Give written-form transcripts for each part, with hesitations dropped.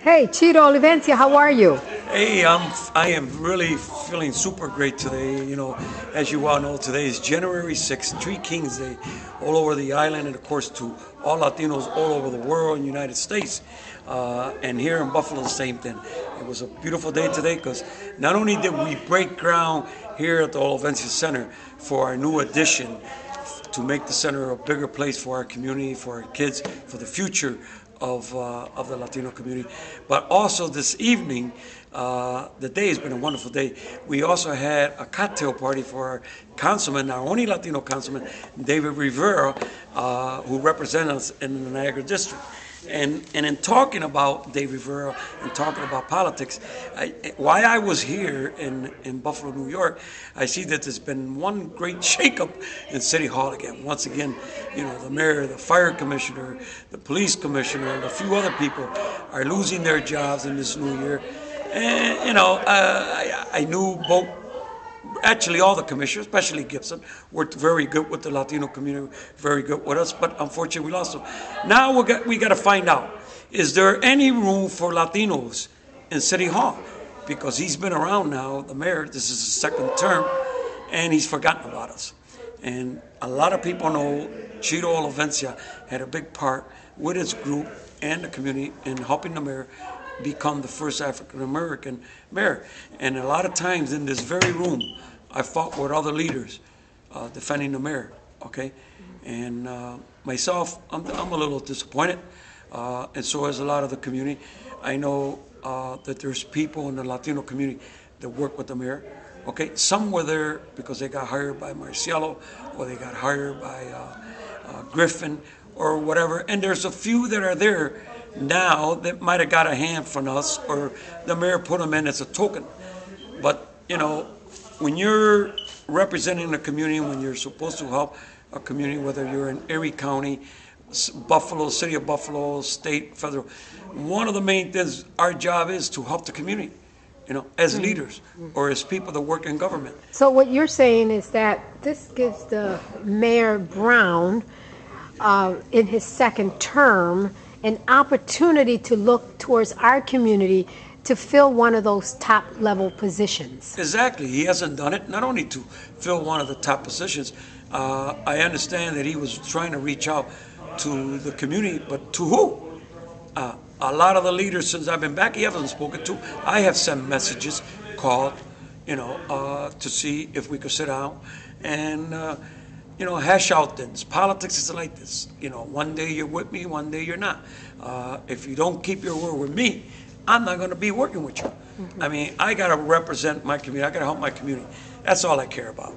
Hey, Chito Olivencia, how are you? Hey, I am really feeling super great today. You know, as you all know, today is January 6th, Three Kings Day, all over the island, and of course to all Latinos all over the world and United States. And here in Buffalo, the same thing. It was a beautiful day today because not only did we break ground here at the Olivencia Center for our new addition to make the center a bigger place for our community, for our kids, for the future of the Latino community. But also this evening, the day has been a wonderful day. We also had a cocktail party for our councilman, our only Latino councilman, David Rivera, who represents us in the Niagara District. And in talking about Dave Rivera and talking about politics, why I was here in Buffalo, New York, I see that there's been one great shakeup in City Hall again. Once again, you know, the mayor, the fire commissioner, the police commissioner, and a few other people are losing their jobs in this new year. And, you know, I knew both. Actually, all the commissioners, especially Gibson, worked very good with the Latino community, very good with us, but unfortunately we lost them. Now we got to find out, is there any room for Latinos in City Hall? Because he's been around now, the mayor, this is his second term, and he's forgotten about us. And a lot of people know Chito Olivencia had a big part with his group and the community in helping the mayor become the first African-American mayor. And a lot of times in this very room, I fought with other leaders defending the mayor, okay? And myself, I'm a little disappointed, and so is a lot of the community. I know that there's people in the Latino community that work with the mayor, okay? Some were there because they got hired by Marcielo, or they got hired by Griffin, or whatever. And there's a few that are there now that might have got a hand from us, or the mayor put them in as a token. But, you know, when you're representing a community, when you're supposed to help a community, whether you're in Erie County, Buffalo, City of Buffalo, state, federal, one of the main things, our job is to help the community, you know, as leaders or as people that work in government. So what you're saying is that this gives the Mayor Brown, in his second term, an opportunity to look towards our community to fill one of those top level positions. Exactly. He hasn't done it, not only to fill one of the top positions. I understand that he was trying to reach out to the community, but to who? A lot of the leaders since I've been back, he hasn't spoken to. I have sent messages, called, you know, to see if we could sit down and you know, hash out things. Politics is like this. You know, one day you're with me, one day you're not. If you don't keep your word with me, I'm not going to be working with you. I mean, I got to represent my community. I got to help my community. That's all I care about.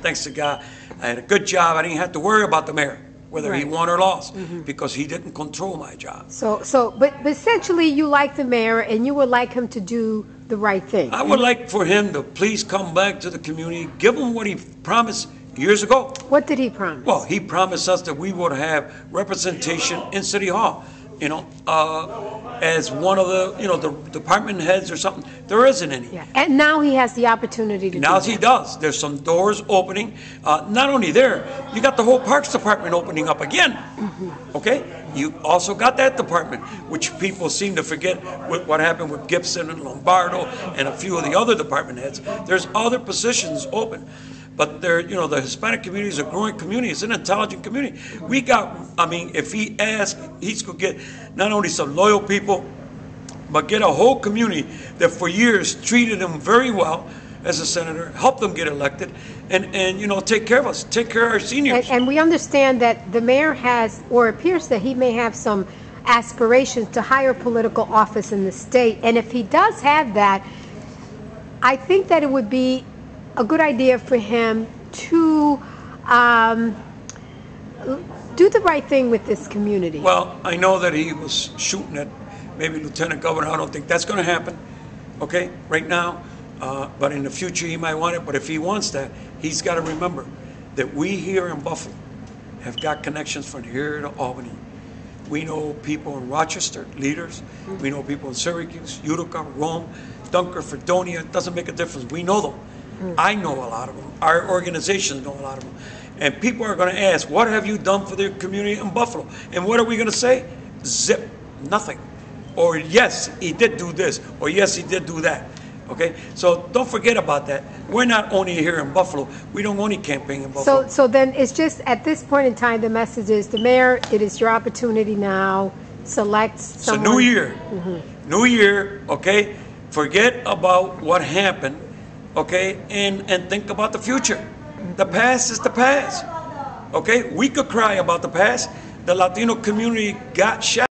Thanks to God, I had a good job. I didn't have to worry about the mayor, whether he won or lost, because he didn't control my job. But essentially you like the mayor and you would like him to do the right thing. I would like for him to please come back to the community, give him what he promised years ago. What did he promise? Well, he promised us that we would have representation in City Hall, you know, as one of the, you know, the department heads or something. There isn't any. Yeah. And now he has the opportunity to Now do he that. does. There's some doors opening. Not only there, you got the whole Parks Department opening up again. Okay? You also got that department, which people seem to forget with what happened with Gibson and Lombardo and a few of the other department heads. There's other positions open. But there, you know, the Hispanic community is a growing community. It's an intelligent community. We got, I mean, if he asked, he's going to get not only some loyal people, but get a whole community that for years treated him very well as a senator, helped them get elected, and you know, take care of us, take care of our seniors. And we understand that the mayor has, or appears that he may have some aspirations to higher political office in the state. And if he does have that, I think that it would be a good idea for him to do the right thing with this community. Well, I know that he was shooting at maybe Lieutenant Governor. I don't think that's going to happen, okay, right now. But in the future, he might want it. But if he wants that, he's got to remember that we here in Buffalo have got connections from here to Albany. We know people in Rochester, leaders. We know people in Syracuse, Utica, Rome, Dunker, Fredonia. It doesn't make a difference. We know them. I know a lot of them. Our organizations know a lot of them. And people are going to ask, what have you done for the community in Buffalo? And what are we going to say? Zip. Nothing. or yes, he did do this, or yes, he did do that. Okay, so don't forget about that. We're not only here in Buffalo. We don't only campaign in Buffalo. So then it's just at this point in time, the message is, the mayor, it is your opportunity now. Select someone. It's a new year. New year, okay? Forget about what happened, okay? And think about the future. The past is the past, okay? We could cry about the past. The Latino community got shot.